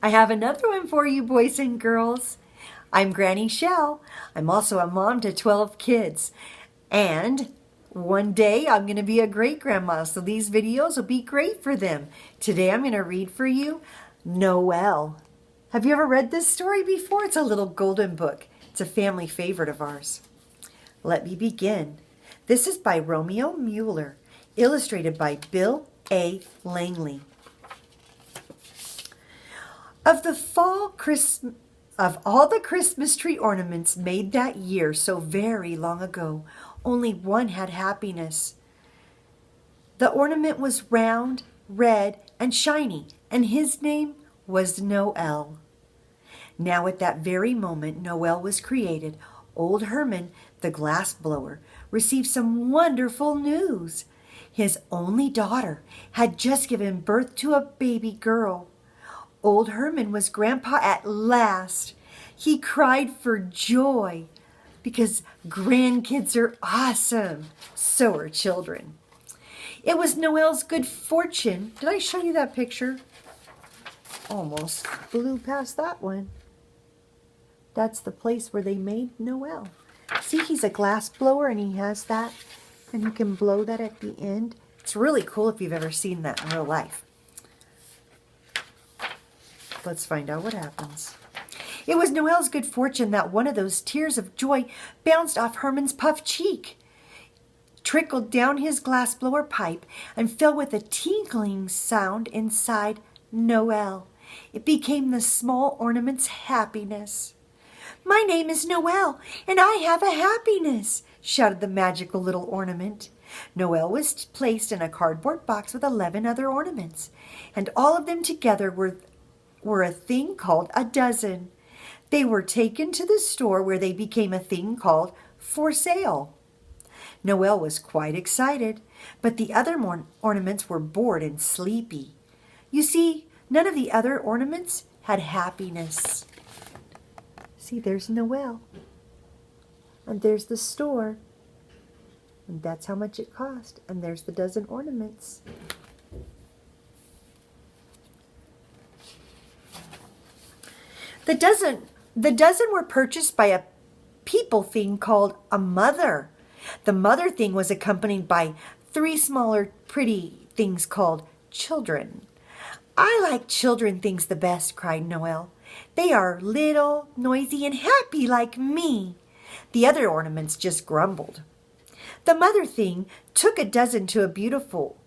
I have another one for you, boys and girls. I'm Granny Shell. I'm also a mom to 12 kids. And one day I'm going to be a great-grandma, so these videos will be great for them. Today I'm going to read for you Noel. Have you ever read this story before? It's a little golden book. It's a family favorite of ours. Let me begin. This is by Romeo Mueller, illustrated by Bill A. Langley. Of all the Christmas tree ornaments made that year so very long ago, only one had happiness. The ornament was round, red, and shiny, and his name was Noel. Now at that very moment Noel was created, old Herman, the glass blower, received some wonderful news. His only daughter had just given birth to a baby girl. Old Herman was grandpa at last. He cried for joy because grandkids are awesome. So are children. It was Noel's good fortune. Did I show you that picture? Almost blew past that one. That's the place where they made Noel. See, he's a glass blower and he has that. And you can blow that at the end. It's really cool if you've ever seen that in real life. Let's find out what happens. It was Noel's good fortune that one of those tears of joy bounced off Herman's puffed cheek, trickled down his glassblower pipe, and fell with a tinkling sound inside Noel. It became the Small Ornaments' happiness. "My name is Noel, and I have a happiness," shouted the magical little ornament. Noel was placed in a cardboard box with 11 other ornaments, and all of them together were a thing called a dozen. They were taken to the store where they became a thing called for sale. Noel was quite excited, but the other ornaments were bored and sleepy. You see, none of the other ornaments had happiness. See, there's Noel, and there's the store, and that's how much it cost, and there's the dozen ornaments. The dozen were purchased by a people thing called a mother. The mother thing was accompanied by 3 smaller pretty things called children. "I like children things the best," cried Noel. "They are little, noisy, and happy like me." The other ornaments just grumbled. The mother thing took a dozen to a beautiful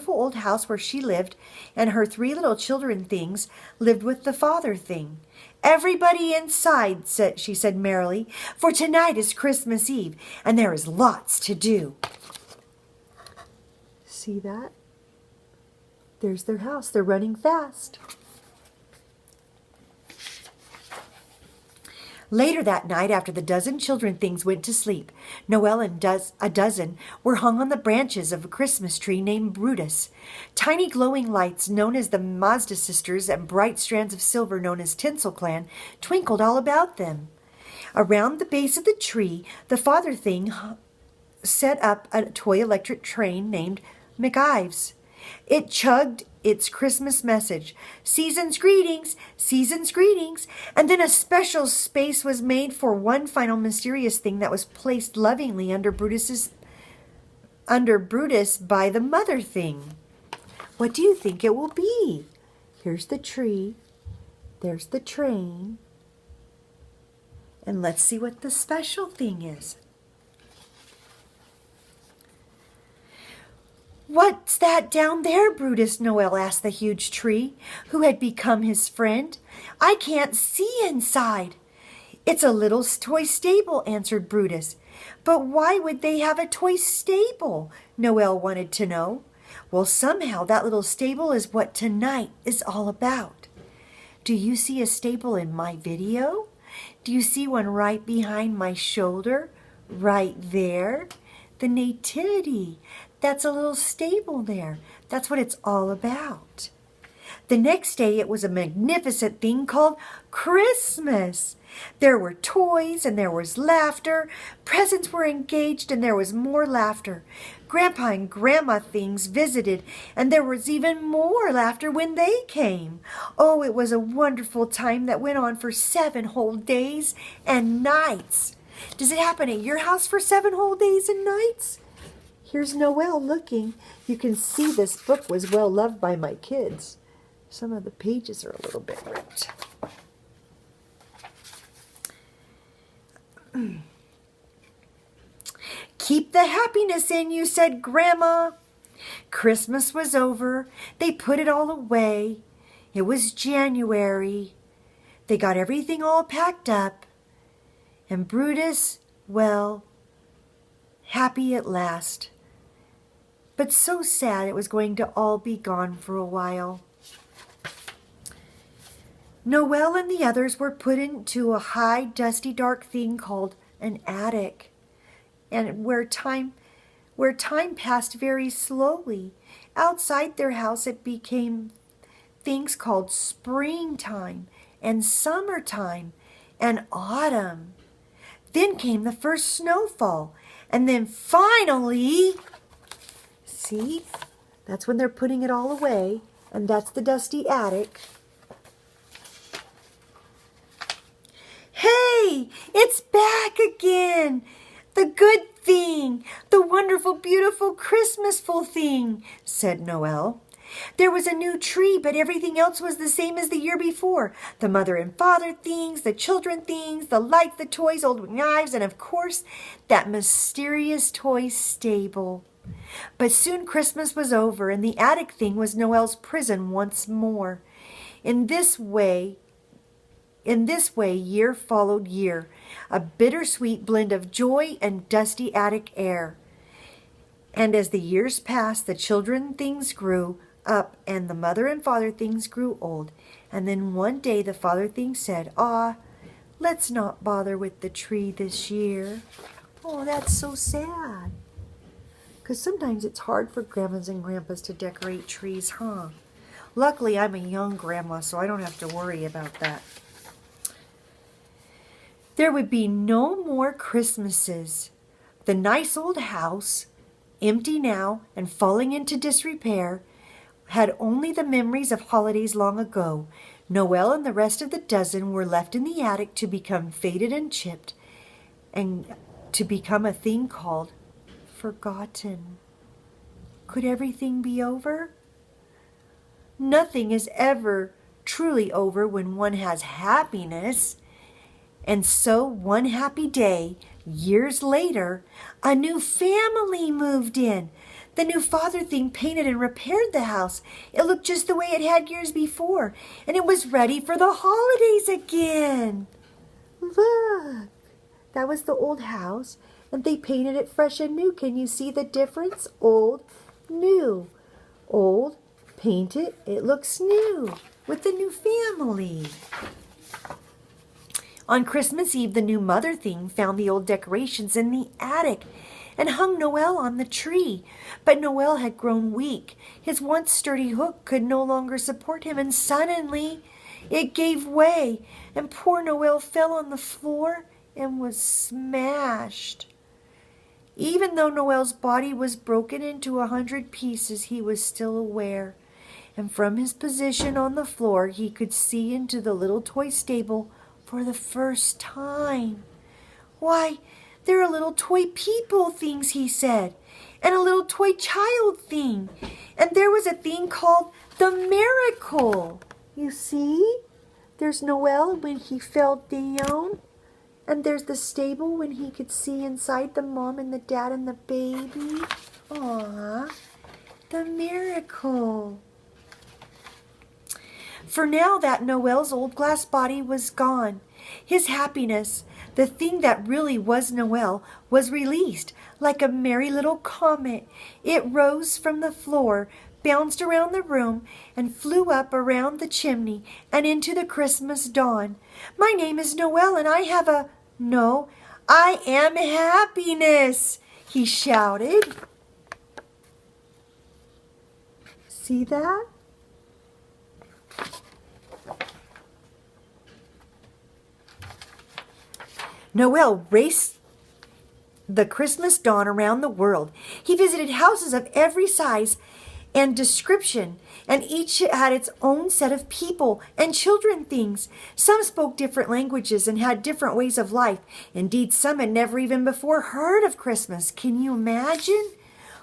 old house where she lived, and her 3 little children things lived with the father thing. "Everybody inside," she said merrily, "for tonight is Christmas Eve, and there is lots to do." See that? There's their house. They're running fast. Later that night, after the dozen children things went to sleep, Noel and a dozen were hung on the branches of a Christmas tree named Brutus. Tiny glowing lights known as the Mazda sisters and bright strands of silver known as Tinsel Clan twinkled all about them. Around the base of the tree, the father thing set up a toy electric train named McIves. It chugged its Christmas message, "Season's greetings, season's greetings," and then a special space was made for one final mysterious thing that was placed lovingly under Brutus by the mother thing. What do you think it will be? Here's the tree, there's the train, and let's see what the special thing is. "What's that down there, Brutus?" Noel asked the huge tree, who had become his friend. "I can't see inside." "It's a little toy stable," answered Brutus. "But why would they have a toy stable?" Noel wanted to know. "Well, somehow that little stable is what tonight is all about. Do you see a stable in my video? Do you see one right behind my shoulder? Right there? The Nativity. That's a little stable there. That's what it's all about." The next day it was a magnificent thing called Christmas. There were toys and there was laughter. Presents were engaged and there was more laughter. Grandpa and Grandma things visited, and there was even more laughter when they came. Oh, it was a wonderful time that went on for 7 whole days and nights. Does it happen at your house for 7 whole days and nights? Here's Noel looking. You can see this book was well loved by my kids. Some of the pages are a little bit ripped. Keep the happiness in you, said Grandma. Christmas was over. They put it all away. It was January. They got everything all packed up. And Brutus, well, happy at last. But so sad it was going to all be gone for a while. Noel and the others were put into a high, dusty, dark thing called an attic, and where time passed very slowly. Outside their house it became things called springtime and summertime and autumn. Then came the first snowfall, and then finally, see, that's when they're putting it all away, and that's the dusty attic. Hey, it's back again. The good thing, the wonderful, beautiful, Christmasful thing, said Noel. There was a new tree, but everything else was the same as the year before. The mother and father things, the children things, the lights, the toys, old knives, and of course, that mysterious toy stable. But soon Christmas was over, and the attic thing was Noel's prison once more. In this way, year followed year, a bittersweet blend of joy and dusty attic air. And as the years passed, the children things grew up and the mother and father things grew old. And then one day the father thing said, let's not bother with the tree this year. Oh, that's so sad. Because sometimes it's hard for grandmas and grandpas to decorate trees, huh? Luckily, I'm a young grandma, so I don't have to worry about that. There would be no more Christmases. The nice old house, empty now and falling into disrepair, had only the memories of holidays long ago. Noel and the rest of the dozen were left in the attic to become faded and chipped, and to become a thing called forgotten. Could everything be over? Nothing is ever truly over when one has happiness. And so one happy day, years later, a new family moved in. The new father thing painted and repaired the house. It looked just the way it had years before, and it was ready for the holidays again. Look, that was the old house, and they painted it fresh and new. Can you see the difference? Old, new. Old, painted, it looks new with the new family. On Christmas Eve, the new mother thing found the old decorations in the attic and hung Noel on the tree. But Noel had grown weak. His once sturdy hook could no longer support him, and suddenly it gave way, and poor Noel fell on the floor and was smashed. Even though Noel's body was broken into 100 pieces, he was still aware, and from his position on the floor, he could see into the little toy stable for the first time. Why, there are little toy people things, he said, and a little toy child thing. And there was a thing called the miracle. You see? There's Noel when he fell down. And there's the stable when he could see inside the mom and the dad and the baby. Aww, the miracle. For now that Noel's old glass body was gone. His happiness, the thing that really was Noel, was released like a merry little comet. It rose from the floor, bounced around the room, and flew up around the chimney and into the Christmas dawn. My name is Noel, and I have I am happiness, he shouted. See that? Noel raced the Christmas dawn around the world. He visited houses of every size and description, and each had its own set of people and children things. Some spoke different languages and had different ways of life. Indeed, some had never even before heard of Christmas. Can you imagine?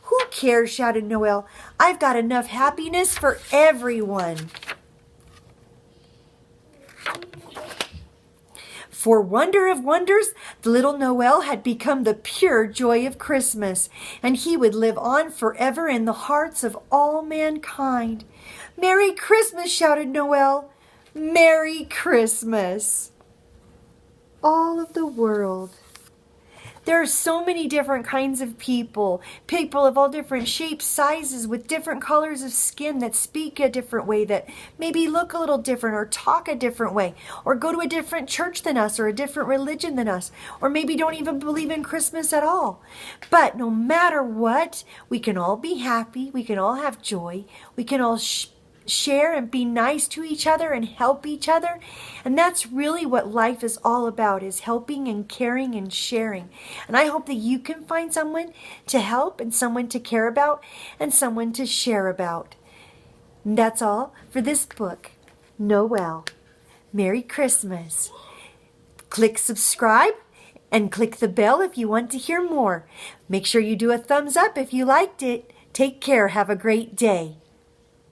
Who cares? Shouted Noel. I've got enough happiness for everyone. For wonder of wonders, the little Noel had become the pure joy of Christmas, and he would live on forever in the hearts of all mankind. Merry Christmas, shouted Noel. Merry Christmas. All of the world. There are so many different kinds of people of all different shapes, sizes, with different colors of skin that speak a different way, that maybe look a little different or talk a different way, or go to a different church than us or a different religion than us, or maybe don't even believe in Christmas at all. But no matter what, we can all be happy, we can all have joy, we can all share and be nice to each other and help each other. And that's really what life is all about, is helping and caring and sharing. And I hope that you can find someone to help and someone to care about and someone to share about. And that's all for this book, Noel. Merry Christmas. Click subscribe and click the bell if you want to hear more. Make sure you do a thumbs up if you liked it. Take care. Have a great day.